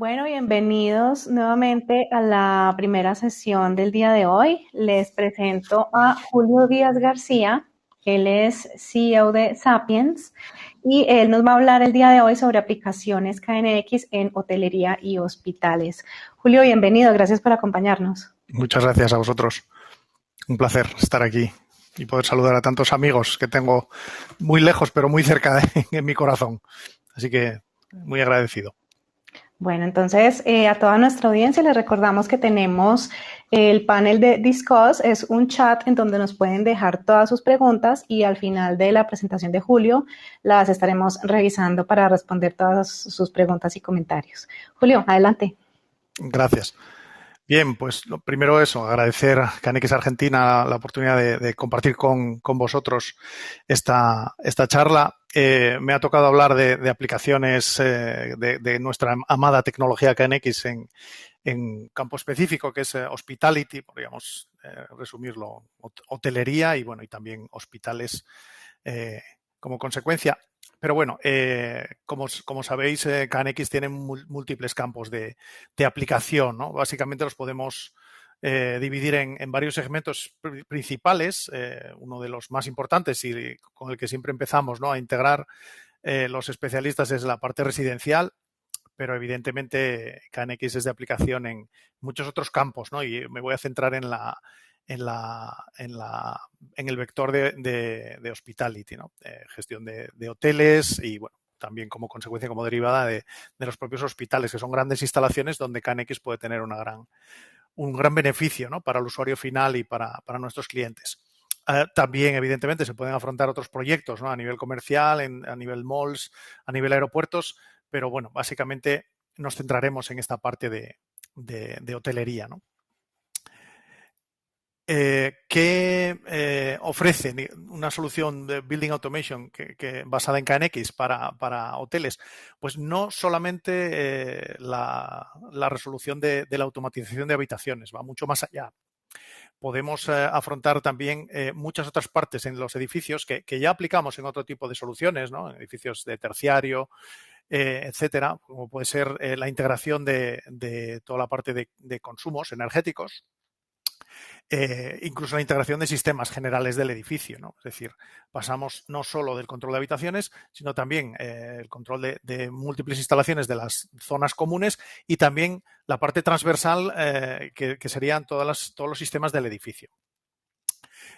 Bueno, bienvenidos nuevamente a la primera sesión del día de hoy. Les presento a Julio Díaz García. Él es CEO de Sapiens y él nos va a hablar el día de hoy sobre aplicaciones KNX en hotelería y hospitales. Julio, bienvenido. Gracias por acompañarnos. Muchas gracias a vosotros. Un placer estar aquí y poder saludar a tantos amigos que tengo muy lejos, pero muy cerca en mi corazón. Así que muy agradecido. Bueno, entonces a toda nuestra audiencia les recordamos que tenemos el panel de Discuss, es un chat en donde nos pueden dejar todas sus preguntas y al final de la presentación de Julio las estaremos revisando para responder todas sus preguntas y comentarios. Julio, adelante. Gracias. Bien, pues lo primero eso, agradecer a KNX Argentina la oportunidad de compartir con vosotros esta charla. Me ha tocado hablar de aplicaciones de nuestra amada tecnología KNX en campo específico, que es hospitality, podríamos resumirlo, hotelería y bueno, y también hospitales como consecuencia. Pero bueno, como sabéis, KNX tiene múltiples campos de aplicación, ¿no? Básicamente los podemos dividir en varios segmentos principales. Uno de los más importantes y con el que siempre empezamos, ¿no?, a integrar los especialistas es la parte residencial, pero evidentemente KNX es de aplicación en muchos otros campos, ¿no? Y me voy a centrar en el vector de hospitality, ¿no? Gestión de hoteles y, bueno, también como consecuencia, como derivada de los propios hospitales, que son grandes instalaciones donde KNX puede tener un gran beneficio, ¿no?, para el usuario final y para nuestros clientes. También, evidentemente, se pueden afrontar otros proyectos, ¿no?, a nivel comercial, a nivel malls, a nivel aeropuertos, pero bueno, básicamente nos centraremos en esta parte de hotelería, ¿no? ¿Qué ofrece una solución de Building Automation basada en KNX para hoteles? Pues no solamente la resolución de la automatización de habitaciones, va mucho más allá. Podemos afrontar también muchas otras partes en los edificios que ya aplicamos en otro tipo de soluciones, ¿no?, en edificios de terciario, etcétera, como puede ser la integración de toda la parte de consumos energéticos. Incluso la integración de sistemas generales del edificio, ¿no? Es decir, pasamos no solo del control de habitaciones, sino también el control de múltiples instalaciones de las zonas comunes y también la parte transversal que serían todos los sistemas del edificio.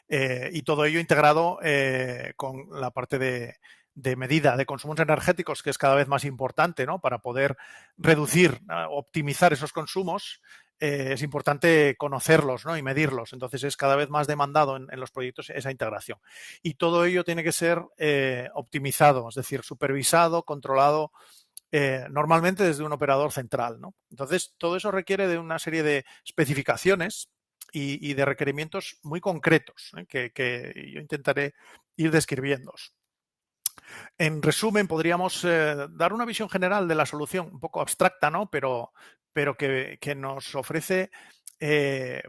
Y todo ello integrado con la parte de medida de consumos energéticos, que es cada vez más importante, ¿no?, para poder reducir, optimizar esos consumos. Es importante conocerlos, ¿no?, y medirlos. Entonces es cada vez más demandado en los proyectos esa integración. Y todo ello tiene que ser optimizado, es decir, supervisado, controlado, normalmente desde un operador central, ¿no? Entonces todo eso requiere de una serie de especificaciones y de requerimientos muy concretos, que yo intentaré ir describiendo. En resumen, podríamos dar una visión general de la solución, un poco abstracta, ¿no?, pero que nos ofrece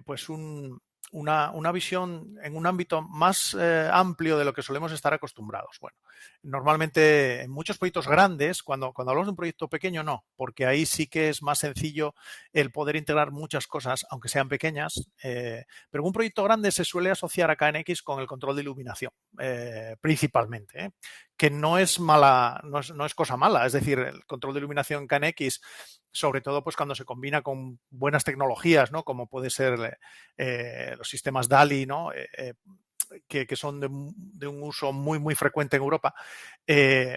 pues una visión en un ámbito más amplio de lo que solemos estar acostumbrados. Bueno, normalmente en muchos proyectos grandes, cuando hablamos de un proyecto pequeño, no, porque ahí sí que es más sencillo el poder integrar muchas cosas, aunque sean pequeñas, pero en un proyecto grande se suele asociar a KNX con el control de iluminación, principalmente, que no es mala, no es cosa mala. Es decir, el control de iluminación KNX, sobre todo pues cuando se combina con buenas tecnologías, ¿no?, como puede ser los sistemas DALI, ¿no?, que son de un uso muy, muy frecuente en Europa,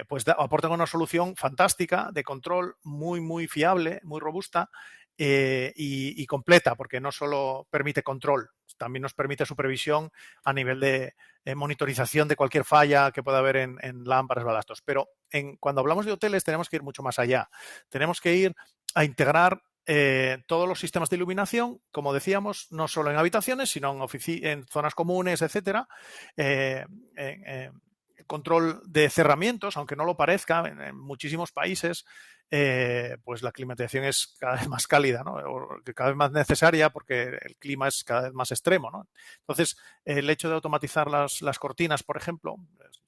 pues aportan una solución fantástica de control muy, muy fiable, muy robusta y completa, porque no solo permite control, también nos permite supervisión a nivel de monitorización de cualquier falla que pueda haber en lámparas, balastros. Pero cuando hablamos de hoteles tenemos que ir mucho más allá. Tenemos que ir a integrar todos los sistemas de iluminación, como decíamos, no solo en habitaciones, sino en zonas comunes, etcétera. Control de cerramientos, aunque no lo parezca, en muchísimos países pues la climatización es cada vez más cálida, ¿no? O cada vez más necesaria porque el clima es cada vez más extremo, ¿no? Entonces, el hecho de automatizar las cortinas, por ejemplo,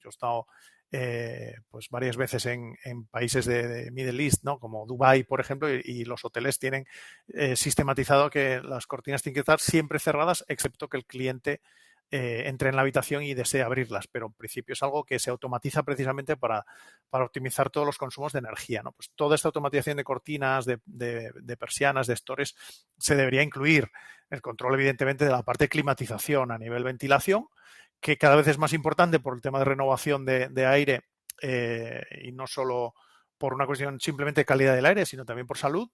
yo he estado pues varias veces en países de Middle East, ¿no? Como Dubái, por ejemplo, y los hoteles tienen sistematizado que las cortinas tienen que estar siempre cerradas, excepto que el cliente entre en la habitación y desee abrirlas, pero en principio es algo que se automatiza precisamente para optimizar todos los consumos de energía, ¿no? Pues toda esta automatización de cortinas, de persianas, de estores, se debería incluir el control, evidentemente, de la parte de climatización a nivel ventilación, que cada vez es más importante por el tema de renovación de aire y no solo por una cuestión simplemente de calidad del aire, sino también por salud.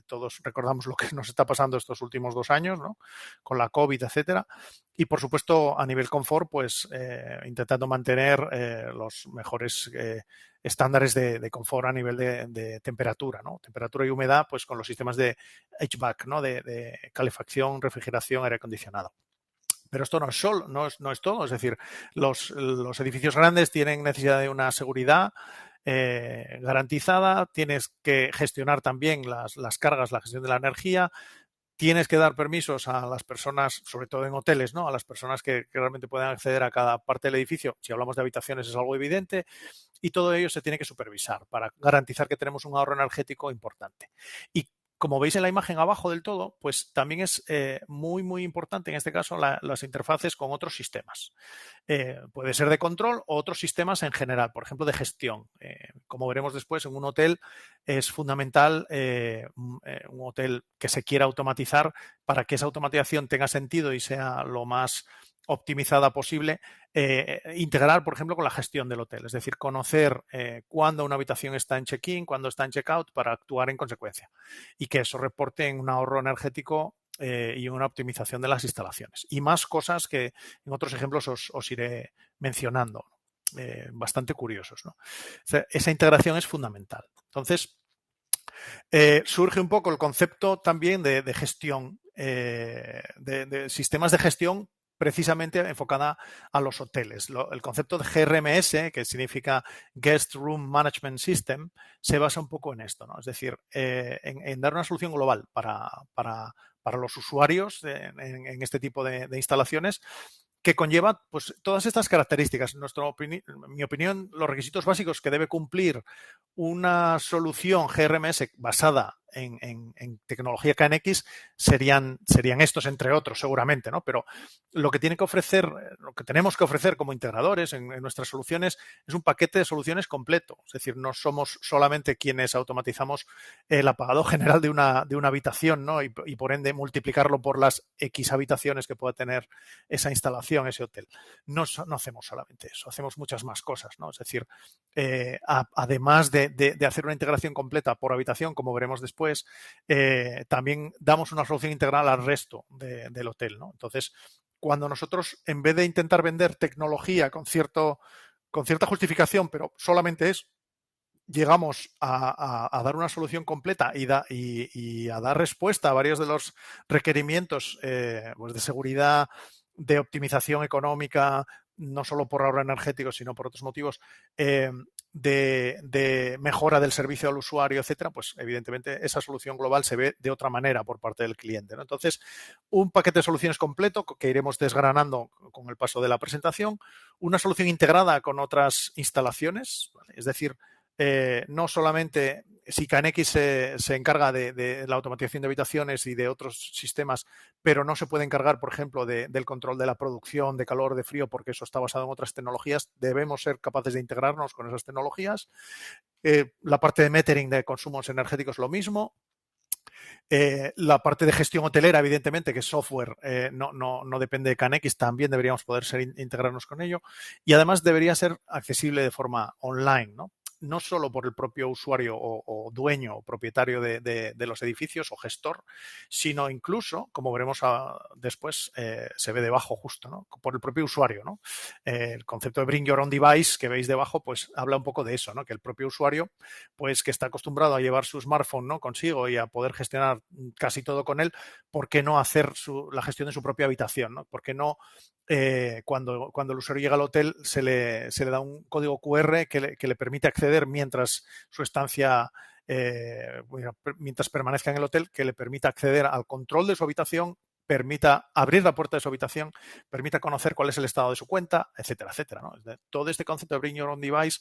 Todos recordamos lo que nos está pasando estos últimos 2 años, ¿no? Con la COVID, etcétera. Y, por supuesto, a nivel confort, pues intentando mantener los mejores estándares de confort a nivel de temperatura, ¿no? Temperatura y humedad, pues con los sistemas de HVAC, ¿no? De calefacción, refrigeración, aire acondicionado. Pero esto no es solo, no es todo. Es decir, los edificios grandes tienen necesidad de una seguridad garantizada, tienes que gestionar también las cargas, la gestión de la energía, tienes que dar permisos a las personas, sobre todo en hoteles, ¿no? A las personas que realmente puedan acceder a cada parte del edificio. Si hablamos de habitaciones es algo evidente y todo ello se tiene que supervisar para garantizar que tenemos un ahorro energético importante. Y como veis en la imagen abajo del todo, pues también es muy importante en este caso las interfaces con otros sistemas. Puede ser de control o otros sistemas en general, por ejemplo, de gestión. Como veremos después, en un hotel es fundamental un hotel que se quiera automatizar para que esa automatización tenga sentido y sea lo más optimizada posible, integrar, por ejemplo, con la gestión del hotel, es decir, conocer cuándo una habitación está en check-in, cuándo está en check-out para actuar en consecuencia y que eso reporte en un ahorro energético y una optimización de las instalaciones. Y más cosas que en otros ejemplos os iré mencionando, bastante curiosos, ¿no? Esa integración es fundamental. Entonces, surge un poco el concepto también de gestión, de sistemas de gestión precisamente enfocada a los hoteles. El concepto de GRMS, que significa Guest Room Management System, se basa un poco en esto, ¿no? Es decir, en dar una solución global para los usuarios en este tipo de instalaciones que conlleva pues, todas estas características. En mi opinión, los requisitos básicos que debe cumplir una solución GRMS basada en tecnología KNX serían estos, entre otros, seguramente, ¿no? Pero lo que tiene que ofrecer, lo que tenemos que ofrecer como integradores en nuestras soluciones es un paquete de soluciones completo. Es decir, no somos solamente quienes automatizamos el apagado general de una habitación, ¿no? Y por ende multiplicarlo por las X habitaciones que pueda tener esa instalación, ese hotel. No hacemos solamente eso, hacemos muchas más cosas, ¿no? Es decir, además de hacer una integración completa por habitación, como veremos después, también damos una solución integral al resto del hotel, ¿no? Entonces, cuando nosotros, en vez de intentar vender tecnología con cierta justificación, pero solamente es llegamos a dar una solución completa y a dar respuesta a varios de los requerimientos pues de seguridad, de optimización económica, no solo por ahorro energético, sino por otros motivos, de mejora del servicio al usuario, etcétera, pues evidentemente esa solución global se ve de otra manera por parte del cliente, ¿no? Entonces, un paquete de soluciones completo que iremos desgranando con el paso de la presentación, una solución integrada con otras instalaciones, ¿vale? Es decir, no solamente si KNX se encarga de la automatización de habitaciones y de otros sistemas, pero no se puede encargar, por ejemplo, del control de la producción de calor, de frío, porque eso está basado en otras tecnologías, debemos ser capaces de integrarnos con esas tecnologías. La parte de metering de consumos energéticos lo mismo. La parte de gestión hotelera, evidentemente, que es software, no depende de KNX, también deberíamos poder integrarnos con ello. Y además debería ser accesible de forma online, ¿no? No solo por el propio usuario o dueño o propietario de los edificios o gestor, sino incluso, como veremos después, se ve debajo justo, ¿no? Por el propio usuario, ¿no? El concepto de Bring Your Own Device que veis debajo, pues habla un poco de eso, ¿no? Que el propio usuario, pues que está acostumbrado a llevar su smartphone, ¿no? Consigo y a poder gestionar casi todo con él, ¿por qué no hacer la gestión de su propia habitación, ¿no? ¿Por qué no cuando el usuario llega al hotel se le da un código QR que le permite acceder mientras su estancia, mientras permanezca en el hotel, que le permita acceder al control de su habitación, permita abrir la puerta de su habitación, permita conocer cuál es el estado de su cuenta, etcétera, etcétera, ¿no? Todo este concepto de Bring Your Own Device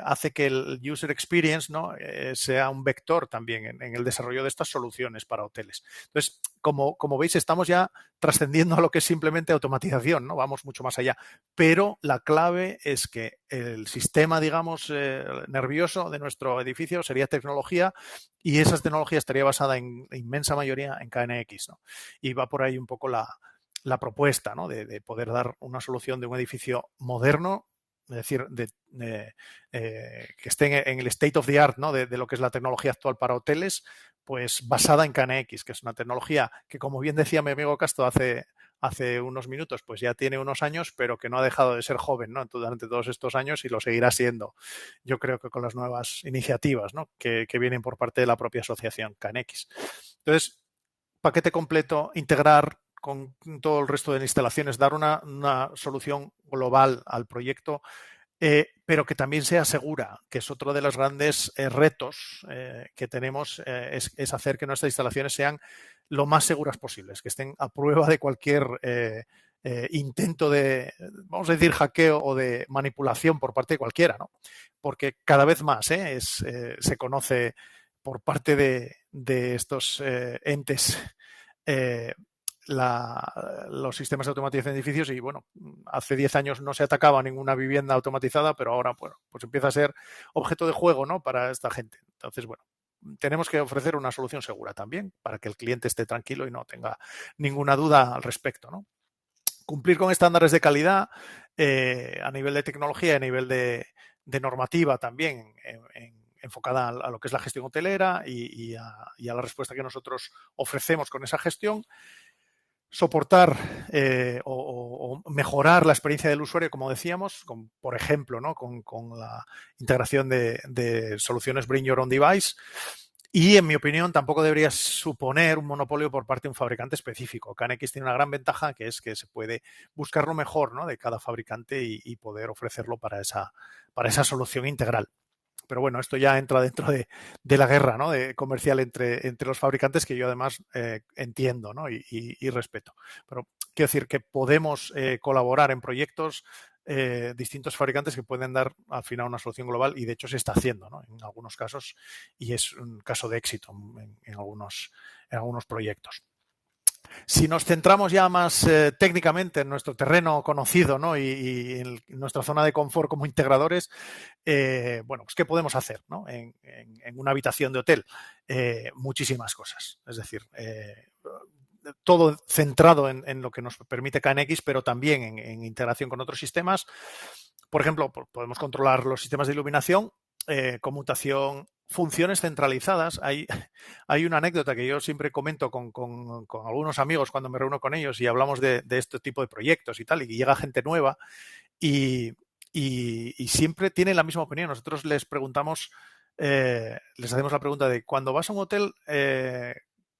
hace que el user experience, ¿no? Sea un vector también en el desarrollo de estas soluciones para hoteles. Entonces, como veis, estamos ya trascendiendo a lo que es simplemente automatización, ¿no? Vamos mucho más allá. Pero la clave es que el sistema, digamos, nervioso de nuestro edificio sería tecnología, y esa tecnología estaría basada en inmensa mayoría en KNX, ¿no? Y va por ahí un poco la propuesta, ¿no? De poder dar una solución de un edificio moderno, es decir, que esté en el state of the art, ¿no? De lo que es la tecnología actual para hoteles, pues basada en KNX, que es una tecnología que, como bien decía mi amigo Castro hace unos minutos, pues ya tiene unos años, pero que no ha dejado de ser joven, ¿no? Durante todos estos años, y lo seguirá siendo, yo creo, que con las nuevas iniciativas, ¿no? que vienen por parte de la propia asociación KNX. Entonces, paquete completo, integrar con todo el resto de instalaciones, dar una solución global al proyecto, pero que también sea segura, que es otro de los grandes retos que tenemos, es hacer que nuestras instalaciones sean lo más seguras posibles, que estén a prueba de cualquier intento de, vamos a decir, hackeo o de manipulación por parte de cualquiera, ¿no? Porque cada vez más se conoce por parte de estos entes eh, los sistemas de automatización de edificios, y bueno, hace 10 años no se atacaba ninguna vivienda automatizada, pero ahora, bueno, pues empieza a ser objeto de juego, ¿no? Para esta gente. Entonces, bueno, tenemos que ofrecer una solución segura también para que el cliente esté tranquilo y no tenga ninguna duda al respecto, ¿no? Cumplir con estándares de calidad a nivel de tecnología y a nivel de normativa también, enfocada a lo que es la gestión hotelera y a la respuesta que nosotros ofrecemos con esa gestión. Soportar o mejorar la experiencia del usuario, como decíamos, por ejemplo, ¿no? con la integración de soluciones Bring Your Own Device. Y, en mi opinión, tampoco debería suponer un monopolio por parte de un fabricante específico. KNX tiene una gran ventaja, que es que se puede buscar lo mejor, ¿no? de cada fabricante y poder ofrecerlo para esa solución integral. Pero bueno, esto ya entra dentro de la guerra, ¿no? Comercial entre los fabricantes, que yo además entiendo, ¿no? y respeto. Pero quiero decir que podemos colaborar en proyectos distintos fabricantes que pueden dar al final una solución global, y de hecho se está haciendo, ¿no? En algunos casos, y es un caso de éxito en algunos proyectos. Si nos centramos ya más técnicamente en nuestro terreno conocido, ¿no? y en nuestra zona de confort como integradores, bueno, pues ¿qué podemos hacer, ¿no? en una habitación de hotel? Muchísimas cosas. Es decir, todo centrado en lo que nos permite KNX, pero también en integración con otros sistemas. Por ejemplo, podemos controlar los sistemas de iluminación, conmutación, funciones centralizadas. Hay una anécdota que yo siempre comento con algunos amigos cuando me reúno con ellos y hablamos de este tipo de proyectos y tal, y llega gente nueva y siempre tienen la misma opinión. Nosotros les preguntamos, les hacemos la pregunta de: cuando vas a un hotel,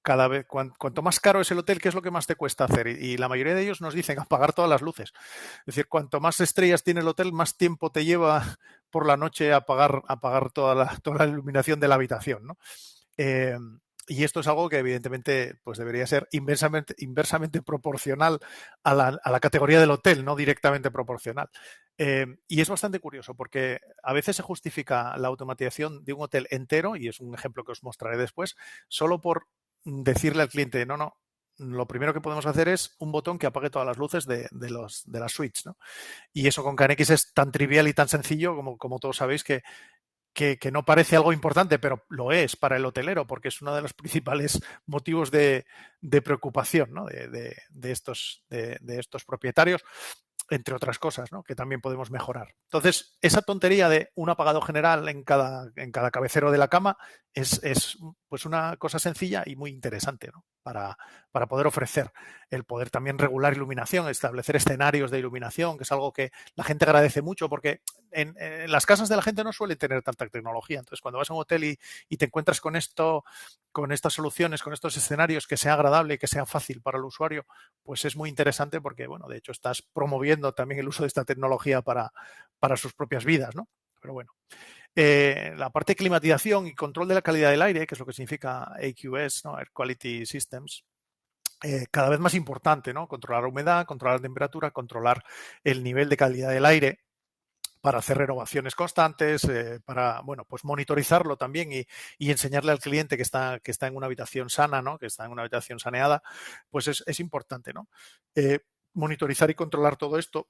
cada vez, cuanto más caro es el hotel, ¿qué es lo que más te cuesta hacer? Y la mayoría de ellos nos dicen apagar todas las luces. Es decir, cuanto más estrellas tiene el hotel, más tiempo te lleva por la noche a apagar toda la iluminación de la habitación, ¿no? Y esto es algo que evidentemente pues debería ser inversamente proporcional a la categoría del hotel, no directamente proporcional. Y es bastante curioso porque a veces se justifica la automatización de un hotel entero, y es un ejemplo que os mostraré después, solo por decirle al cliente: no, lo primero que podemos hacer es un botón que apague todas las luces de las suites, ¿no? Y eso con KNX es tan trivial y tan sencillo como todos sabéis, que no parece algo importante, pero lo es para el hotelero, porque es uno de los principales motivos de preocupación, ¿no? de estos propietarios, entre otras cosas, ¿no? Que también podemos mejorar. Entonces, esa tontería de un apagado general en cada cabecero de la cama es pues una cosa sencilla y muy interesante, ¿no? Para poder ofrecer el poder también regular iluminación, establecer escenarios de iluminación, que es algo que la gente agradece mucho, porque en las casas de la gente no suele tener tanta tecnología. Entonces, cuando vas a un hotel y te encuentras con esto, con estas soluciones, con estos escenarios, que sea agradable y que sea fácil para el usuario, pues es muy interesante porque, bueno, de hecho estás promoviendo también el uso de esta tecnología para sus propias vidas, ¿no? Pero bueno. La parte de climatización y control de la calidad del aire, que es lo que significa AQS, ¿no? Air Quality Systems, cada vez más importante, ¿no? Controlar la humedad, controlar la temperatura, controlar el nivel de calidad del aire para hacer renovaciones constantes, para, bueno, pues monitorizarlo también y enseñarle al cliente que está en una habitación sana, ¿no? Que está en una habitación saneada, pues es importante, ¿no? Monitorizar y controlar todo esto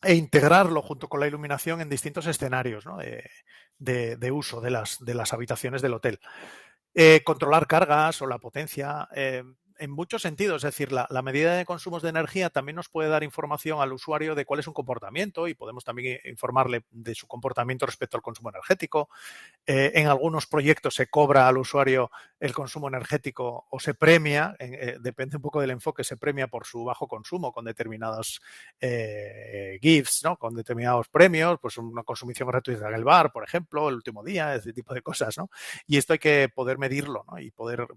e integrarlo junto con la iluminación en distintos escenarios, ¿no? de uso de las habitaciones del hotel. Controlar cargas o la potencia en muchos sentidos, es decir, la medida de consumos de energía también nos puede dar información al usuario de cuál es su comportamiento y podemos también informarle de su comportamiento respecto al consumo energético. En algunos proyectos se cobra al usuario el consumo energético o se premia, depende un poco del enfoque, se premia por su bajo consumo con determinados gifts, ¿no? Con determinados premios, pues una consumición gratuita en el bar, por ejemplo, el último día, ese tipo de cosas, ¿no? Y esto hay que poder medirlo, ¿no? Y poder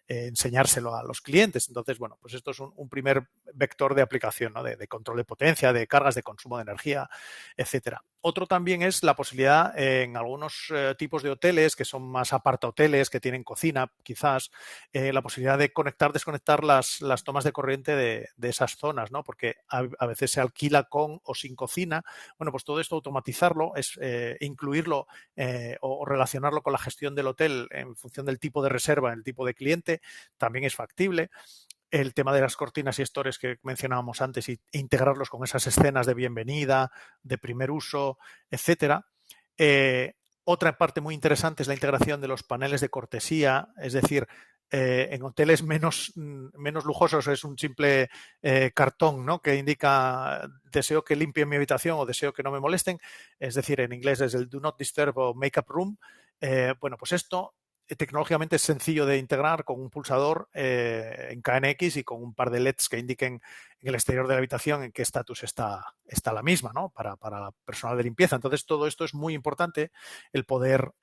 enseñárselo a los clientes. Entonces, bueno, pues esto es un primer vector de aplicación, ¿no? De control de potencia, de cargas, de consumo de energía, etcétera. Otro también es la posibilidad en algunos tipos de hoteles que son más apartahoteles, que tienen cocina, quizás, la posibilidad de conectar, desconectar las tomas de corriente de esas zonas, ¿no? Porque a veces se alquila con o sin cocina. Bueno, pues todo esto automatizarlo es incluirlo o relacionarlo con la gestión del hotel en función del tipo de reserva, el tipo de cliente, también es factible. El tema de las cortinas y stores que mencionábamos antes e integrarlos con esas escenas de bienvenida, de primer uso, etcétera. Otra parte muy interesante es la integración de los paneles de cortesía, es decir, en hoteles menos lujosos es un simple cartón, ¿no? Que indica deseo que limpien mi habitación o deseo que no me molesten, es decir, en inglés es el do not disturb o make up room. Bueno, pues esto tecnológicamente es sencillo de integrar con un pulsador en KNX y con un par de LEDs que indiquen en el exterior de la habitación en qué estatus está la misma, ¿no? Para personal de limpieza. Entonces, todo esto es muy importante, el poder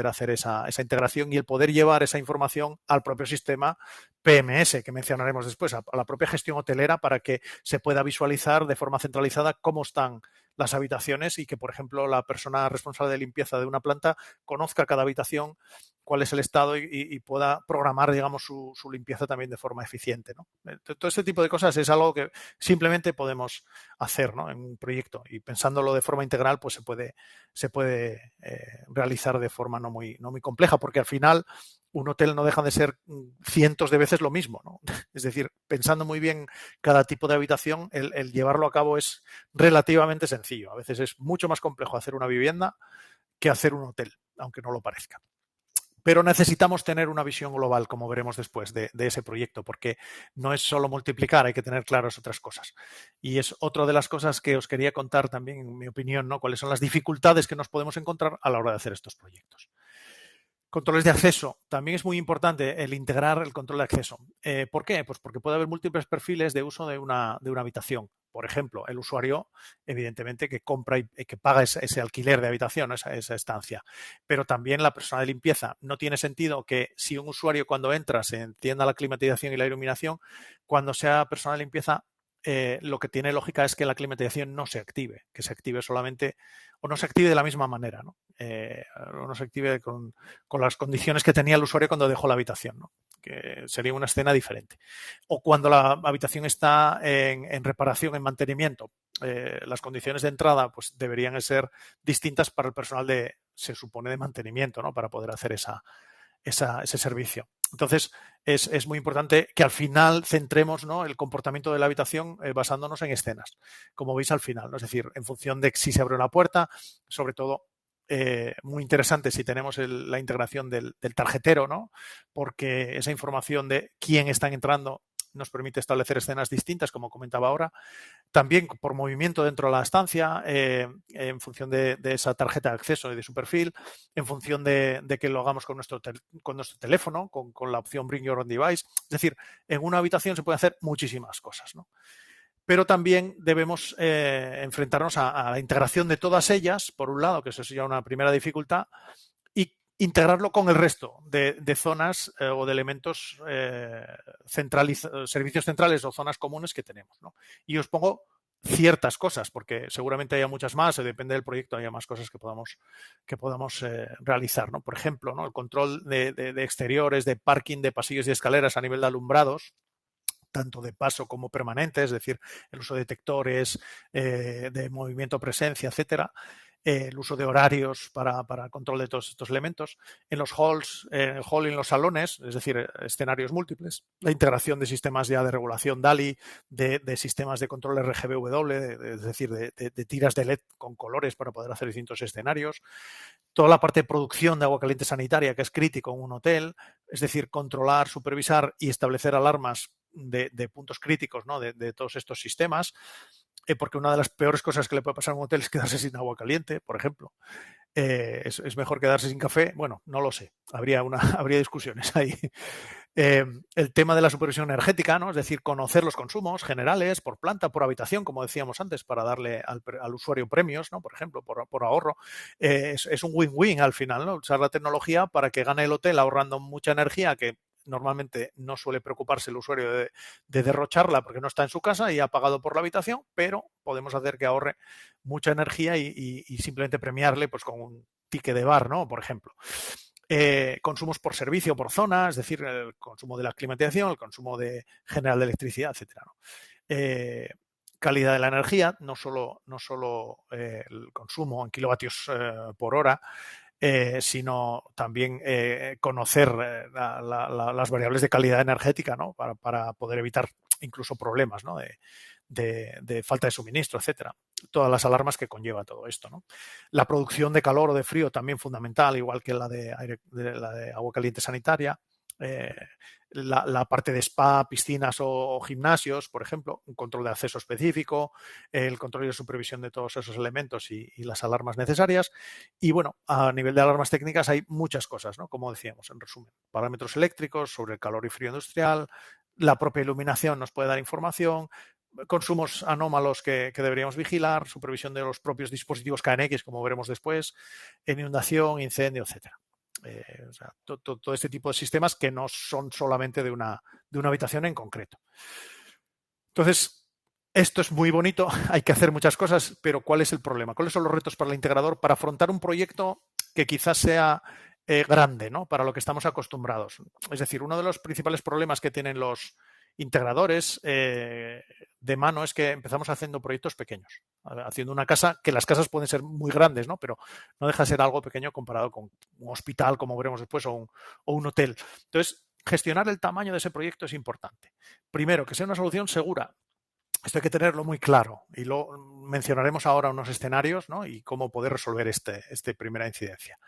hacer esa integración y el poder llevar esa información al propio sistema PMS, que mencionaremos después, a la propia gestión hotelera, para que se pueda visualizar de forma centralizada cómo están las habitaciones y que, por ejemplo, la persona responsable de limpieza de una planta conozca cada habitación, cuál es el estado y pueda programar, digamos, su limpieza también de forma eficiente, ¿no? Todo este tipo de cosas es algo que simplemente podemos hacer, ¿no? En un proyecto, y pensándolo de forma integral, pues se puede realizar de forma no muy compleja, porque al final un hotel no deja de ser cientos de veces lo mismo, ¿no? Es decir, pensando muy bien cada tipo de habitación, el llevarlo a cabo es relativamente sencillo. A veces es mucho más complejo hacer una vivienda que hacer un hotel, aunque no lo parezca. Pero necesitamos tener una visión global, como veremos después, de ese proyecto, porque no es solo multiplicar, hay que tener claras otras cosas. Y es otra de las cosas que os quería contar también, en mi opinión, ¿no? Cuáles son las dificultades que nos podemos encontrar a la hora de hacer estos proyectos. Controles de acceso. También es muy importante el integrar el control de acceso. ¿Por qué? Pues porque puede haber múltiples perfiles de uso de una habitación. Por ejemplo, el usuario, evidentemente, que compra y que paga ese alquiler de habitación, esa estancia. Pero también la persona de limpieza. No tiene sentido que si un usuario cuando entra se encienda la climatización y la iluminación, cuando sea persona de limpieza, lo que tiene lógica es que la climatización no se active, que se active solamente o no se active de la misma manera, ¿no? O no se active con las condiciones que tenía el usuario cuando dejó la habitación, ¿no? Que sería una escena diferente. O cuando la habitación está en reparación, en mantenimiento, las condiciones de entrada pues deberían ser distintas para el personal se supone, de mantenimiento, ¿no? Para poder hacer ese servicio. Entonces, es muy importante que al final centremos, ¿no? El comportamiento de la habitación basándonos en escenas, como veis al final, ¿no? Es decir, en función de si se abre una puerta, sobre todo, muy interesante si tenemos la integración del tarjetero, ¿no? Porque esa información de quién está entrando nos permite establecer escenas distintas, como comentaba ahora. También por movimiento dentro de la estancia, en función de esa tarjeta de acceso y de su perfil, en función de que lo hagamos con nuestro teléfono, con la opción Bring Your Own Device. Es decir, en una habitación se pueden hacer muchísimas cosas, ¿no? pero también debemos enfrentarnos a la integración de todas ellas, por un lado, que eso sería una primera dificultad, y integrarlo con el resto de zonas o de elementos servicios centrales o zonas comunes que tenemos, ¿no? Y os pongo ciertas cosas, porque seguramente haya muchas más, depende del proyecto, haya más cosas que podamos realizar, ¿no? Por ejemplo, ¿no? El control de exteriores, de parking, de pasillos y escaleras a nivel de alumbrados, tanto de paso como permanente, es decir, el uso de detectores, de movimiento, presencia, etcétera, el uso de horarios para control de todos estos elementos, en los halls, en el hall y en los salones, es decir, escenarios múltiples, la integración de sistemas ya de regulación DALI, de sistemas de control RGBW, es decir, de tiras de LED con colores para poder hacer distintos escenarios, toda la parte de producción de agua caliente sanitaria, que es crítico en un hotel, es decir, controlar, supervisar y establecer alarmas de puntos críticos, ¿no? de todos estos sistemas, porque una de las peores cosas que le puede pasar a un hotel es quedarse sin agua caliente, por ejemplo. Es mejor quedarse sin café. Bueno, no lo sé. Habría discusiones ahí. El tema de la supervisión energética, ¿no? Es decir, conocer los consumos generales por planta, por habitación, como decíamos antes, para darle al usuario premios, ¿no? Por ejemplo, por ahorro. Es un win-win al final, ¿no? Usar la tecnología para que gane el hotel ahorrando mucha energía que normalmente no suele preocuparse el usuario de derrocharla porque no está en su casa y ha pagado por la habitación, pero podemos hacer que ahorre mucha energía y simplemente premiarle pues con un ticket de bar, ¿no? Por ejemplo. Consumos por servicio, por zona, es decir, el consumo de la climatización, el consumo general de electricidad, etcétera, ¿no? Calidad de la energía, no solo el consumo en kilovatios por hora, sino también conocer las variables de calidad energética, ¿no? Para poder evitar incluso problemas, ¿no? de falta de suministro, etcétera. Todas las alarmas que conlleva todo esto, ¿no? La producción de calor o de frío también fundamental, igual que la de agua caliente sanitaria. La parte de spa, piscinas o gimnasios, por ejemplo, un control de acceso específico, el control y la supervisión de todos esos elementos y las alarmas necesarias. Y bueno, a nivel de alarmas técnicas hay muchas cosas, ¿no? Como decíamos, en resumen, parámetros eléctricos sobre el calor y frío industrial, la propia iluminación nos puede dar información, consumos anómalos que deberíamos vigilar, supervisión de los propios dispositivos KNX, como veremos después, en inundación, incendio, etcétera. O sea, todo este tipo de sistemas que no son solamente de una habitación en concreto. Entonces, esto es muy bonito, hay que hacer muchas cosas, pero ¿cuál es el problema? ¿Cuáles son los retos para el integrador para afrontar un proyecto que quizás sea grande, ¿no? Para lo que estamos acostumbrados? Es decir, uno de los principales problemas que tienen los integradores de mano es que empezamos haciendo proyectos pequeños, haciendo una casa, que las casas pueden ser muy grandes, ¿no? Pero no deja de ser algo pequeño comparado con un hospital, como veremos después, o un hotel. Entonces, gestionar el tamaño de ese proyecto es importante. Primero, que sea una solución segura. Esto hay que tenerlo muy claro y lo mencionaremos ahora unos escenarios, ¿no? Y cómo poder resolver esta primera incidencia.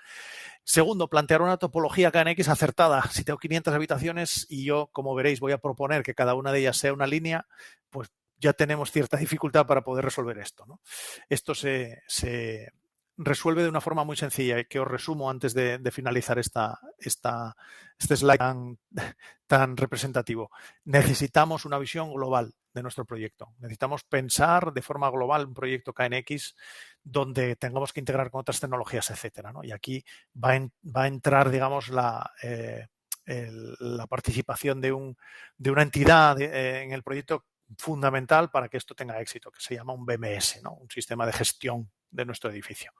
Segundo, plantear una topología KNX acertada. Si tengo 500 habitaciones y yo, como veréis, voy a proponer que cada una de ellas sea una línea, pues ya tenemos cierta dificultad para poder resolver esto, ¿no? Esto se resuelve de una forma muy sencilla y que os resumo antes de finalizar este slide tan representativo. Necesitamos una visión global de nuestro proyecto. Necesitamos pensar de forma global un proyecto KNX donde tengamos que integrar con otras tecnologías, etcétera, ¿no? Y aquí va a entrar, digamos, la participación de una entidad en el proyecto fundamental para que esto tenga éxito, que se llama un BMS, ¿no? Un sistema de gestión de nuestro edificio.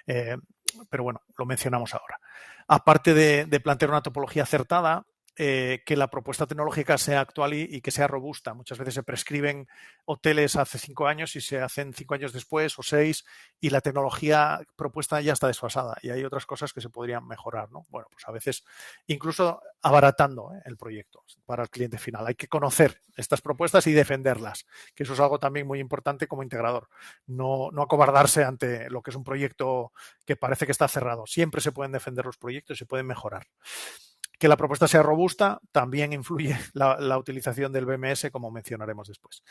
Pero bueno, lo mencionamos ahora. Aparte de plantear una topología acertada, que la propuesta tecnológica sea actual y que sea robusta. Muchas veces se prescriben hoteles hace 5 años y se hacen 5 años después o 6 y la tecnología propuesta ya está desfasada y hay otras cosas que se podrían mejorar, ¿no? Bueno, pues a veces incluso abaratando el proyecto para el cliente final. Hay que conocer estas propuestas y defenderlas, que eso es algo también muy importante como integrador. No acobardarse ante lo que es un proyecto que parece que está cerrado. Siempre se pueden defender los proyectos y se pueden mejorar. Que la propuesta sea robusta también influye la utilización del BMS, como mencionaremos después.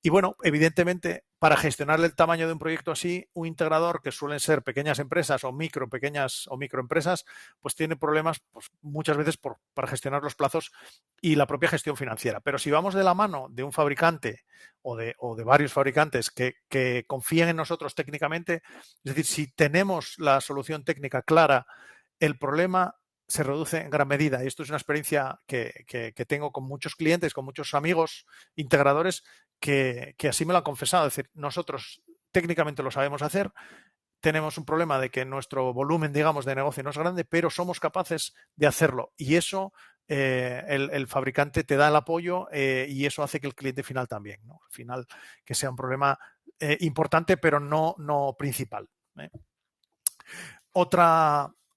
Y bueno, evidentemente, para gestionar el tamaño de un proyecto así, un integrador que suelen ser pequeñas empresas o pequeñas o microempresas, pues tiene problemas pues, muchas veces para gestionar los plazos y la propia gestión financiera. Pero si vamos de la mano de un fabricante o de varios fabricantes que confíen en nosotros técnicamente, es decir, si tenemos la solución técnica clara, el problema se reduce en gran medida. Y esto es una experiencia que tengo con muchos clientes, con muchos amigos integradores que así me lo han confesado. Es decir, nosotros técnicamente lo sabemos hacer, tenemos un problema de que nuestro volumen, digamos, de negocio no es grande, pero somos capaces de hacerlo. Y eso el fabricante te da el apoyo y eso hace que el cliente final también, ¿no? Al final, que sea un problema importante, pero no principal.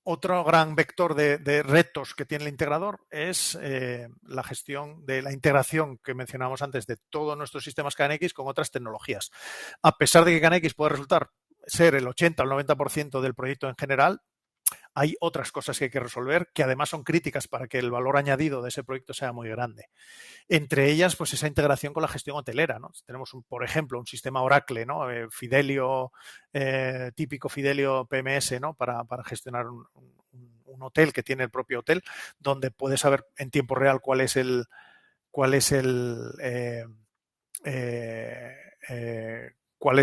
Otro gran vector de retos que tiene el integrador es la gestión de la integración que mencionábamos antes de todos nuestros sistemas KNX con otras tecnologías. A pesar de que KNX puede resultar ser el 80 o el 90% del proyecto en general, hay otras cosas que hay que resolver que además son críticas para que el valor añadido de ese proyecto sea muy grande. Entre ellas, pues esa integración con la gestión hotelera, ¿no? Tenemos, por ejemplo, un sistema Oracle, ¿no? Fidelio, típico Fidelio PMS, ¿no? Para gestionar un hotel que tiene el propio hotel, donde puedes saber en tiempo real cuál es el cuál es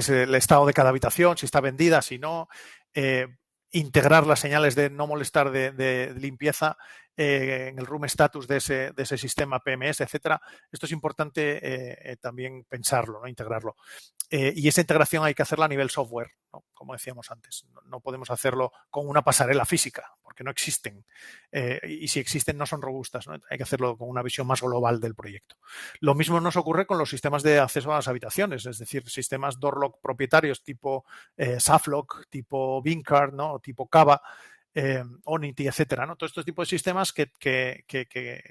el estado de cada habitación, si está vendida, si no, integrar las señales de no molestar de limpieza en el room status de ese sistema PMS, etcétera. Esto es importante también pensarlo, ¿no? Integrarlo. Y esa integración hay que hacerla a nivel software, ¿no? Como decíamos antes. No podemos hacerlo con una pasarela física, porque no existen. Y si existen, no son robustas, ¿no? Hay que hacerlo con una visión más global del proyecto. Lo mismo nos ocurre con los sistemas de acceso a las habitaciones, es decir, sistemas Doorlock propietarios tipo Saflock, tipo Vincard, ¿no? O tipo Cava, Onity, etcétera, ¿no? Todos estos tipos de sistemas que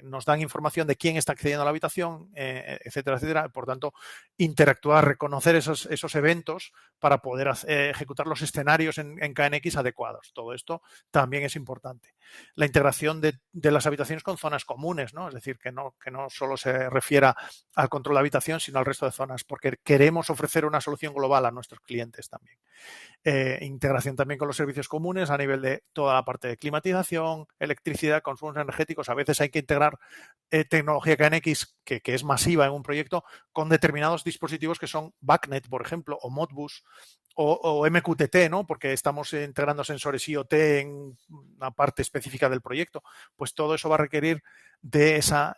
nos dan información de quién está accediendo a la habitación, etcétera, etcétera. Por tanto, interactuar, reconocer esos eventos para poder ejecutar los escenarios en KNX adecuados. Todo esto también es importante. La integración de las habitaciones con zonas comunes, ¿no? Es decir, que no solo se refiera al control de habitación, sino al resto de zonas, porque queremos ofrecer una solución global a nuestros clientes también. Integración también con los servicios comunes a nivel de toda la parte de climatización, electricidad, consumos energéticos. A veces hay que integrar tecnología KNX que es masiva en un proyecto con determinados dispositivos que son BACnet, por ejemplo, o Modbus o MQTT, ¿no? Porque estamos integrando sensores IoT en una parte específica del proyecto. Pues todo eso va a requerir de esa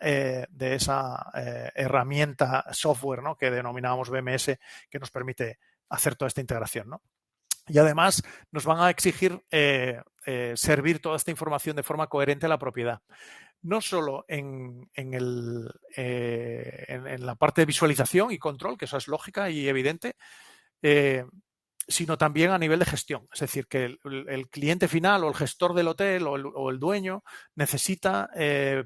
herramienta software, ¿no? Que denominamos BMS, que nos permite hacer toda esta integración, ¿no? Y además nos van a exigir servir toda esta información de forma coherente a la propiedad. No solo en la parte de visualización y control, que eso es lógica y evidente, sino también a nivel de gestión. Es decir, que el cliente final o el gestor del hotel o el dueño necesita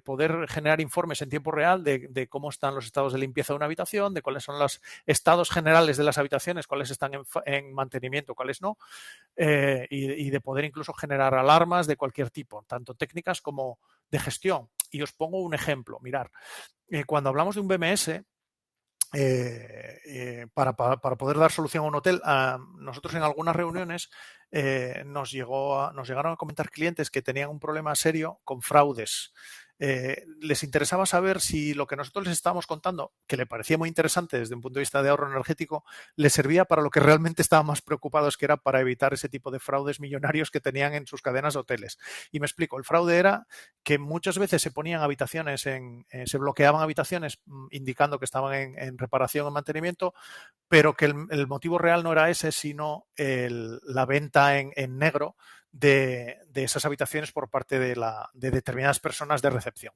poder generar informes en tiempo real de cómo están los estados de limpieza de una habitación, de cuáles son los estados generales de las habitaciones, cuáles están en mantenimiento, cuáles no, y de poder incluso generar alarmas de cualquier tipo, tanto técnicas como de gestión. Y os pongo un ejemplo. Mirar, cuando hablamos de un BMS, para poder dar solución a un hotel, nosotros en algunas reuniones nos llegaron a comentar clientes que tenían un problema serio con fraudes. Les interesaba saber si lo que nosotros les estábamos contando, que le parecía muy interesante desde un punto de vista de ahorro energético, les servía para lo que realmente estaban más preocupados, que era para evitar ese tipo de fraudes millonarios que tenían en sus cadenas de hoteles. Y me explico, el fraude era que muchas veces se ponían habitaciones, se bloqueaban habitaciones indicando que estaban en reparación o mantenimiento, pero que el motivo real no era ese, sino la venta en negro de esas habitaciones por parte de determinadas personas de recepción.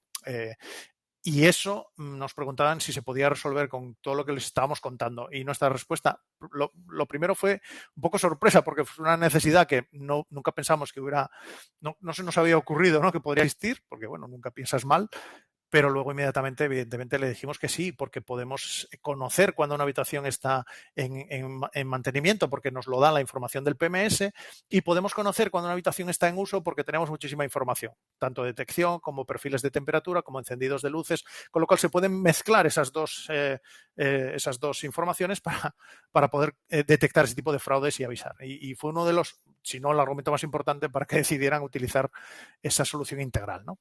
Y eso nos preguntaban si se podía resolver con todo lo que les estábamos contando. Y nuestra respuesta, lo primero fue un poco sorpresa, porque fue una necesidad que nunca pensamos que hubiera, no se nos había ocurrido, ¿no? Que podría existir, porque bueno, nunca piensas mal. pero luego inmediatamente, evidentemente, le dijimos que sí, porque podemos conocer cuando una habitación está en mantenimiento, porque nos lo da la información del PMS, y podemos conocer cuando una habitación está en uso porque tenemos muchísima información, tanto detección como perfiles de temperatura, como encendidos de luces, con lo cual se pueden mezclar esas dos informaciones para poder detectar ese tipo de fraudes y avisar. Y fue uno de los, si no el argumento más importante para que decidieran utilizar esa solución integral, ¿no?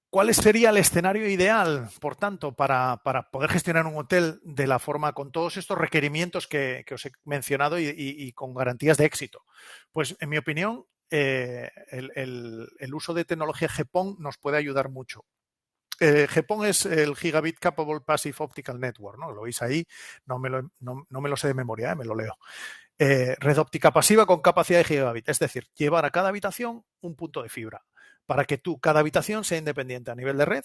¿Cuál sería el escenario ideal, por tanto, para poder gestionar un hotel de la forma con todos estos requerimientos que os he mencionado y con garantías de éxito? Pues, en mi opinión, el uso de tecnología GPON nos puede ayudar mucho. GPON es el Gigabit Capable Passive Optical Network, ¿no? Lo veis ahí, no me lo sé de memoria, me lo leo. Red óptica pasiva con capacidad de gigabit, es decir, llevar a cada habitación un punto de fibra para que cada habitación sea independiente a nivel de red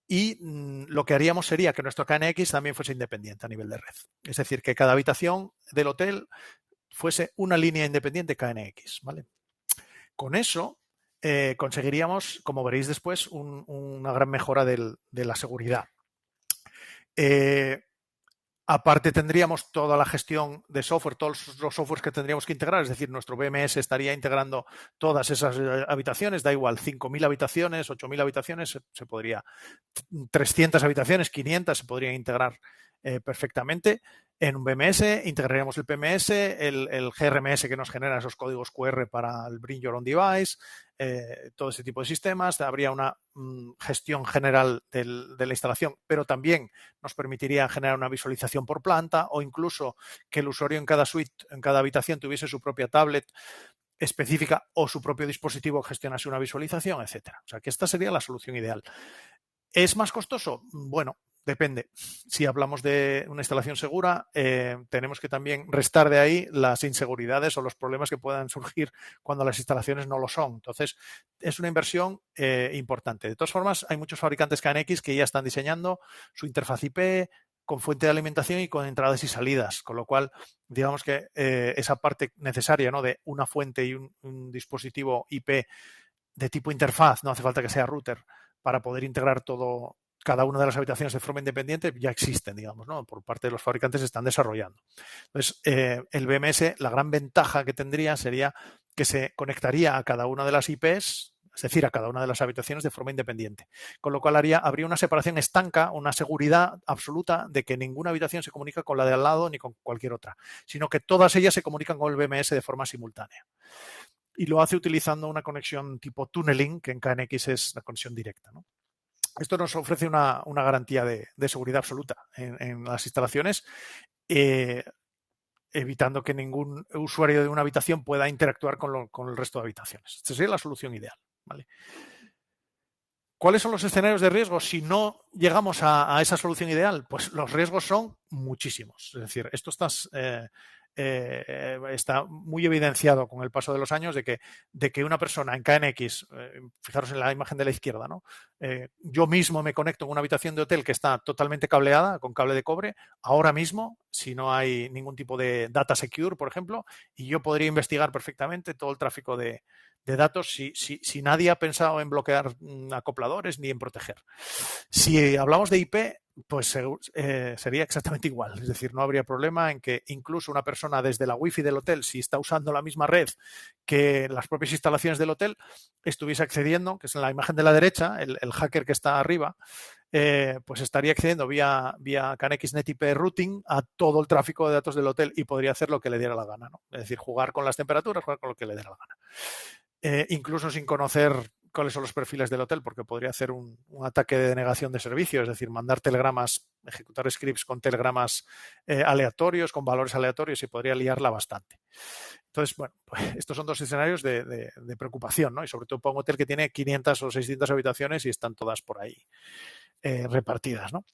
y lo que haríamos sería que nuestro KNX también fuese independiente a nivel de red. Es decir, que cada habitación del hotel fuese una línea independiente KNX, ¿vale? Con eso conseguiríamos, como veréis después, una gran mejora de la seguridad. Aparte tendríamos toda la gestión de software, todos los softwares que tendríamos que integrar, es decir, nuestro BMS estaría integrando todas esas habitaciones, da igual, 5.000 habitaciones, 8.000 habitaciones, se podría, 300 habitaciones, 500 se podrían integrar perfectamente en un BMS, integraríamos el PMS, el GRMS que nos genera esos códigos QR para el Bring Your Own Device, todo ese tipo de sistemas, habría una gestión general de la instalación, pero también nos permitiría generar una visualización por planta o incluso que el usuario en cada suite, en cada habitación tuviese su propia tablet específica o su propio dispositivo que gestionase una visualización, etcétera. O sea, que esta sería la solución ideal. ¿Es más costoso? Bueno, depende. Si hablamos de una instalación segura, tenemos que también restar de ahí las inseguridades o los problemas que puedan surgir cuando las instalaciones no lo son. Entonces, es una inversión importante. De todas formas, hay muchos fabricantes KNX que ya están diseñando su interfaz IP con fuente de alimentación y con entradas y salidas, con lo cual, digamos que esa parte necesaria, ¿no?, de una fuente y un dispositivo IP de tipo interfaz, no hace falta que sea router, para poder integrar cada una de las habitaciones de forma independiente, ya existen, digamos, ¿no? Por parte de los fabricantes se están desarrollando. Entonces, el BMS, la gran ventaja que tendría sería que se conectaría a cada una de las IPs, es decir, a cada una de las habitaciones de forma independiente. Con lo cual habría una separación estanca, una seguridad absoluta de que ninguna habitación se comunica con la de al lado ni con cualquier otra, sino que todas ellas se comunican con el BMS de forma simultánea. Y lo hace utilizando una conexión tipo tunneling, que en KNX es la conexión directa, ¿no? Esto nos ofrece una garantía de seguridad absoluta en las instalaciones, evitando que ningún usuario de una habitación pueda interactuar con el resto de habitaciones. Esta sería la solución ideal, ¿vale? ¿Cuáles son los escenarios de riesgo si no llegamos a esa solución ideal? Pues los riesgos son muchísimos. Es decir, esto está muy evidenciado con el paso de los años de que una persona en KNX, fijaros en la imagen de la izquierda, ¿no? Yo mismo me conecto en una habitación de hotel que está totalmente cableada con cable de cobre, ahora mismo, si no hay ningún tipo de data secure, por ejemplo, y yo podría investigar perfectamente todo el tráfico de datos si nadie ha pensado en bloquear acopladores ni en proteger. Si hablamos de IP, pues sería exactamente igual. Es decir, no habría problema en que incluso una persona desde la wifi del hotel, si está usando la misma red que las propias instalaciones del hotel, estuviese accediendo, que es en la imagen de la derecha, el hacker que está arriba, pues estaría accediendo vía KNXNet IP routing a todo el tráfico de datos del hotel y podría hacer lo que le diera la gana, ¿no? Es decir, jugar con las temperaturas, jugar con lo que le diera la gana. Incluso sin conocer cuáles son los perfiles del hotel, porque podría hacer un ataque de denegación de servicio, es decir, mandar telegramas, ejecutar scripts con telegramas aleatorios, con valores aleatorios, y podría liarla bastante. Entonces, bueno, pues estos son dos escenarios de preocupación, ¿no? Y sobre todo para un hotel que tiene 500 o 600 habitaciones y están todas por ahí repartidas, ¿no?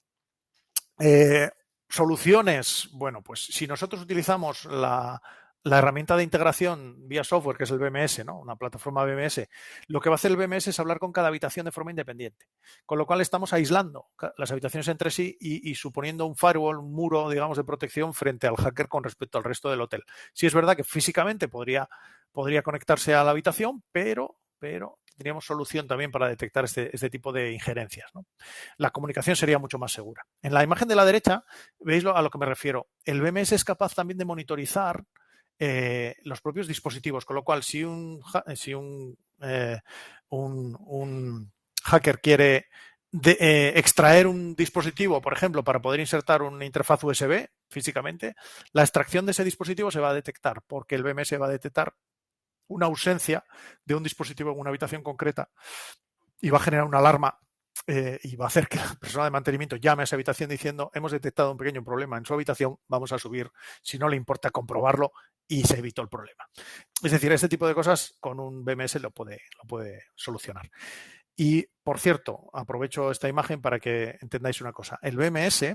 Soluciones, bueno, pues si nosotros utilizamos la herramienta de integración vía software, que es el BMS, ¿no? Una plataforma BMS, lo que va a hacer el BMS es hablar con cada habitación de forma independiente, con lo cual estamos aislando las habitaciones entre sí y suponiendo un firewall, un muro, digamos, de protección frente al hacker con respecto al resto del hotel. Sí es verdad que físicamente podría conectarse a la habitación, pero tendríamos solución también para detectar este tipo de injerencias, ¿no? La comunicación sería mucho más segura. En la imagen de la derecha, veis a lo que me refiero. El BMS es capaz también de monitorizar los propios dispositivos, con lo cual si un hacker quiere extraer un dispositivo, por ejemplo, para poder insertar una interfaz USB físicamente, la extracción de ese dispositivo se va a detectar porque el BMS va a detectar una ausencia de un dispositivo en una habitación concreta y va a generar una alarma y va a hacer que la persona de mantenimiento llame a esa habitación diciendo hemos detectado un pequeño problema en su habitación, vamos a subir, si no le importa comprobarlo, y se evitó el problema. Es decir, este tipo de cosas con un BMS lo puede solucionar. Y, por cierto, aprovecho esta imagen para que entendáis una cosa. El BMS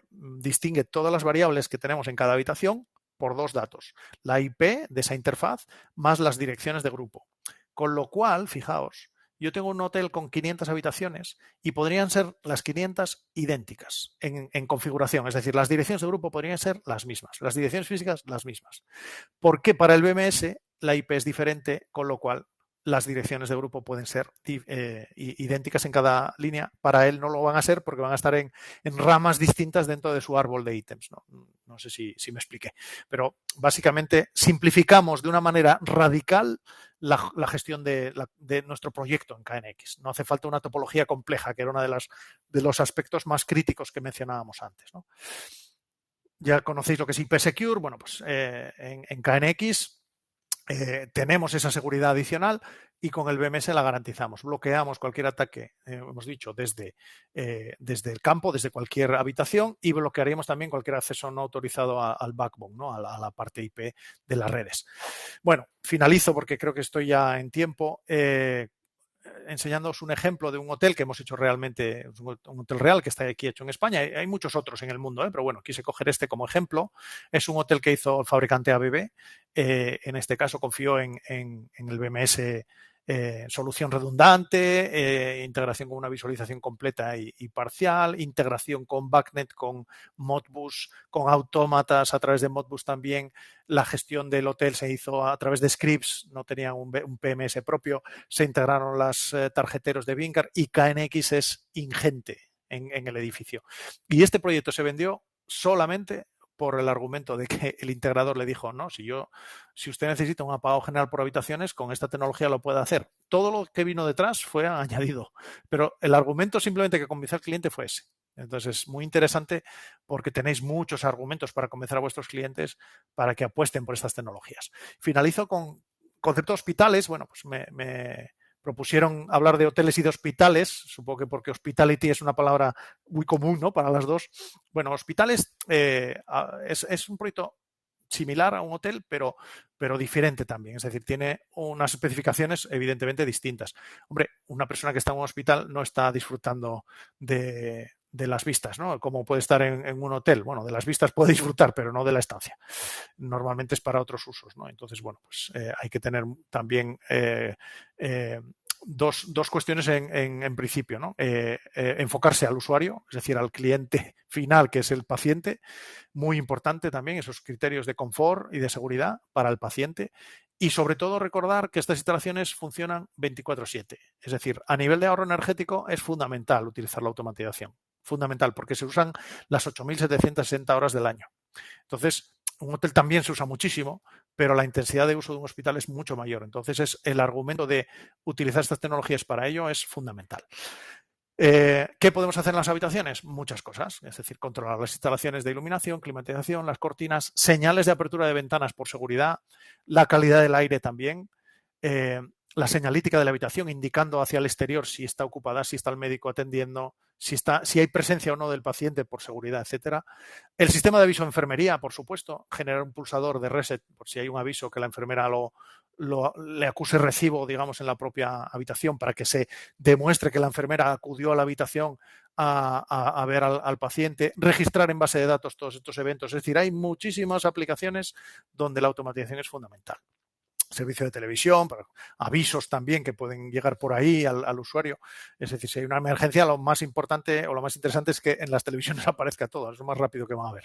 distingue todas las variables que tenemos en cada habitación por dos datos. La IP de esa interfaz más las direcciones de grupo. Con lo cual, fijaos, yo tengo un hotel con 500 habitaciones y podrían ser las 500 idénticas en configuración. Es decir, las direcciones de grupo podrían ser las mismas, las direcciones físicas las mismas. Porque para el BMS la IP es diferente, con lo cual las direcciones de grupo pueden ser idénticas en cada línea. Para él no lo van a ser porque van a estar en ramas distintas dentro de su árbol de ítems. No sé si me expliqué. Pero básicamente simplificamos de una manera radical la gestión de nuestro proyecto en KNX. No hace falta una topología compleja, que era uno de los aspectos más críticos que mencionábamos antes, ¿no? Ya conocéis lo que es IP Secure. Bueno, pues en KNX tenemos esa seguridad adicional y con el BMS la garantizamos. Bloqueamos cualquier ataque, hemos dicho, desde el campo, desde cualquier habitación, y bloquearíamos también cualquier acceso no autorizado al backbone, ¿no? a la parte IP de las redes. Bueno, finalizo porque creo que estoy ya en tiempo. Enseñándoos un ejemplo de un hotel que hemos hecho realmente, un hotel real que está aquí hecho en España. Hay muchos otros en el mundo, pero bueno, quise coger este como ejemplo. Es un hotel que hizo el fabricante ABB. En este caso confió en el BMS solución redundante, integración con una visualización completa y parcial, integración con BACnet, con Modbus, con autómatas a través de Modbus también. La gestión del hotel se hizo a través de scripts, no tenían un PMS propio, se integraron las tarjeteros de Vincar y KNX es ingente en el edificio. Y este proyecto se vendió solamente por el argumento de que el integrador le dijo, no, si usted necesita un apagado general por habitaciones, con esta tecnología lo puede hacer. Todo lo que vino detrás fue añadido, pero el argumento simplemente que convenció al cliente fue ese. Entonces, es muy interesante porque tenéis muchos argumentos para convencer a vuestros clientes para que apuesten por estas tecnologías. Finalizo con concepto de hospitales. Bueno, pues me propusieron hablar de hoteles y de hospitales, supongo que porque hospitality es una palabra muy común, ¿no?, para las dos. Bueno, hospitales es un proyecto similar a un hotel, pero diferente también. Es decir, tiene unas especificaciones evidentemente distintas. Hombre, una persona que está en un hospital no está disfrutando de las vistas, ¿no? Como puede estar en un hotel. Bueno, de las vistas puede disfrutar, pero no de la estancia. Normalmente es para otros usos, ¿no? Entonces, bueno, pues hay que tener también dos cuestiones en principio, ¿no? Enfocarse al usuario, es decir, al cliente final, que es el paciente. Muy importante también esos criterios de confort y de seguridad para el paciente. Y sobre todo recordar que estas instalaciones funcionan 24/7. Es decir, a nivel de ahorro energético es fundamental utilizar la automatización. Fundamental, porque se usan las 8.760 horas del año. Entonces, un hotel también se usa muchísimo, pero la intensidad de uso de un hospital es mucho mayor. Entonces, el argumento de utilizar estas tecnologías para ello es fundamental. ¿Qué podemos hacer en las habitaciones? Muchas cosas. Es decir, controlar las instalaciones de iluminación, climatización, las cortinas, señales de apertura de ventanas por seguridad, la calidad del aire también, la señalítica de la habitación indicando hacia el exterior si está ocupada, si está el médico atendiendo, si hay presencia o no del paciente por seguridad, etcétera. El sistema de aviso de enfermería, por supuesto, generar un pulsador de reset por si hay un aviso que la enfermera le acuse recibo, digamos, en la propia habitación para que se demuestre que la enfermera acudió a la habitación a ver al paciente, registrar en base de datos todos estos eventos. Es decir, hay muchísimas aplicaciones donde la automatización es fundamental. servicio de televisión, avisos también que pueden llegar por ahí al usuario. Es decir, si hay una emergencia, lo más importante o lo más interesante es que en las televisiones aparezca todo, es lo más rápido que van a ver.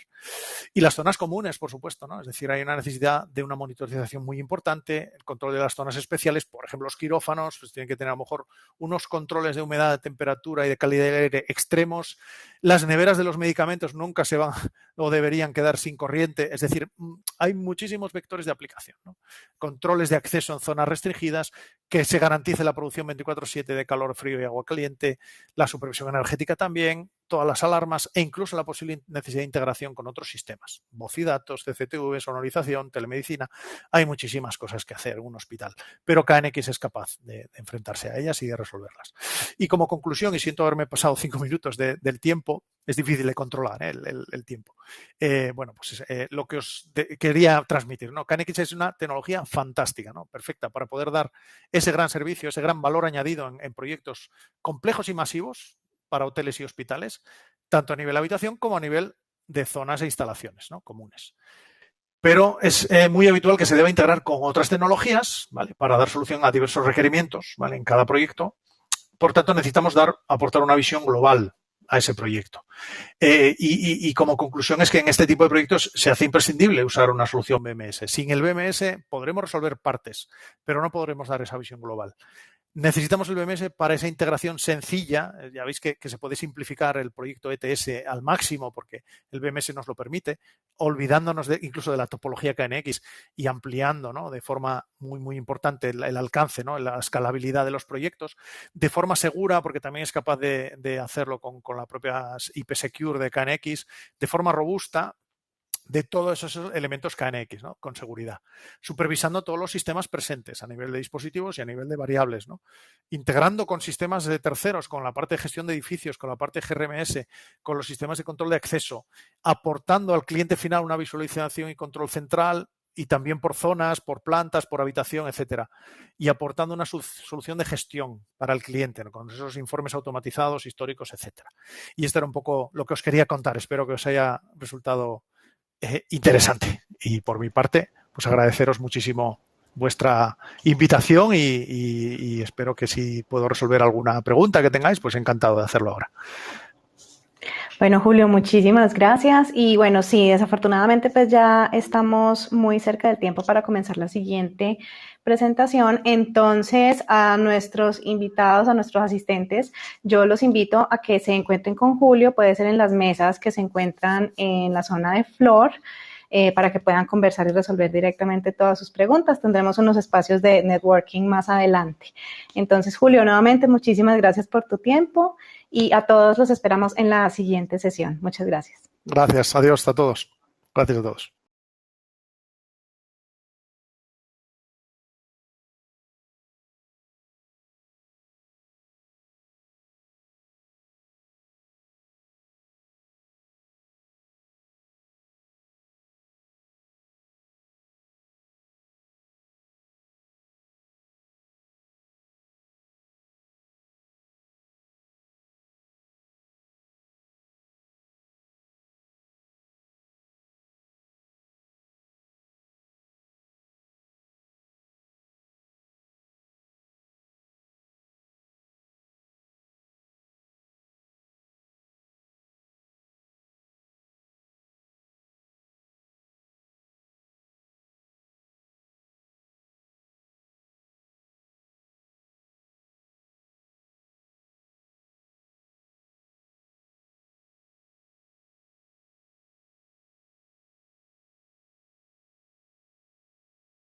Y las zonas comunes, por supuesto, ¿no? Es decir, hay una necesidad de una monitorización muy importante, el control de las zonas especiales, por ejemplo, los quirófanos, pues tienen que tener a lo mejor unos controles de humedad, de temperatura y de calidad del aire extremos. Las neveras de los medicamentos nunca se van o deberían quedar sin corriente, es decir, hay muchísimos vectores de aplicación, ¿no? Controles de acceso en zonas restringidas, que se garantice la producción 24/7 de calor, frío y agua caliente, la supervisión energética también, todas las alarmas e incluso la posible necesidad de integración con otros sistemas, voz y datos, CCTV, sonorización, telemedicina. Hay muchísimas cosas que hacer en un hospital, pero KNX es capaz de enfrentarse a ellas y de resolverlas. Y como conclusión, y siento haberme pasado 5 minutos del tiempo, es difícil de controlar el tiempo. Bueno, pues lo que os quería transmitir, ¿no? KNX es una tecnología fantástica, ¿no? Perfecta para poder dar ese gran servicio, ese gran valor añadido en proyectos complejos y masivos para hoteles y hospitales, tanto a nivel habitación como a nivel de zonas e instalaciones, ¿no? Comunes. Pero es muy habitual que se deba integrar con otras tecnologías, ¿vale? Para dar solución a diversos requerimientos, ¿vale? En cada proyecto. Por tanto, necesitamos aportar una visión global a ese proyecto. Y como conclusión es que en este tipo de proyectos se hace imprescindible usar una solución BMS. Sin el BMS podremos resolver partes, pero no podremos dar esa visión global. Necesitamos el BMS para esa integración sencilla. Ya veis que se puede simplificar el proyecto ETS al máximo porque el BMS nos lo permite, olvidándonos incluso de la topología KNX y ampliando, ¿no? De forma muy, muy importante el alcance, ¿no? La escalabilidad de los proyectos, de forma segura, porque también es capaz de hacerlo con la propia IP Secure de KNX, de forma robusta, de todos esos elementos KNX, ¿no? Con seguridad, supervisando todos los sistemas presentes a nivel de dispositivos y a nivel de variables, ¿no? Integrando con sistemas de terceros, con la parte de gestión de edificios, con la parte de GRMS, con los sistemas de control de acceso, aportando al cliente final una visualización y control central y también por zonas, por plantas, por habitación, etcétera, y aportando una solución de gestión para el cliente, ¿no? Con esos informes automatizados, históricos, etcétera. Y esto era un poco lo que os quería contar. Espero que os haya resultado interesante. Y por mi parte, pues agradeceros muchísimo vuestra invitación y espero que si puedo resolver alguna pregunta que tengáis, pues encantado de hacerlo ahora. Bueno, Julio, muchísimas gracias. Y bueno, sí, desafortunadamente pues ya estamos muy cerca del tiempo para comenzar la siguiente presentación. Entonces, a nuestros invitados, a nuestros asistentes, yo los invito a que se encuentren con Julio, puede ser en las mesas que se encuentran en la zona de Flor, para que puedan conversar y resolver directamente todas sus preguntas. Tendremos unos espacios de networking más adelante. Entonces, Julio, nuevamente muchísimas gracias por tu tiempo y a todos los esperamos en la siguiente sesión. Muchas gracias. Gracias. Adiós a todos. Gracias a todos.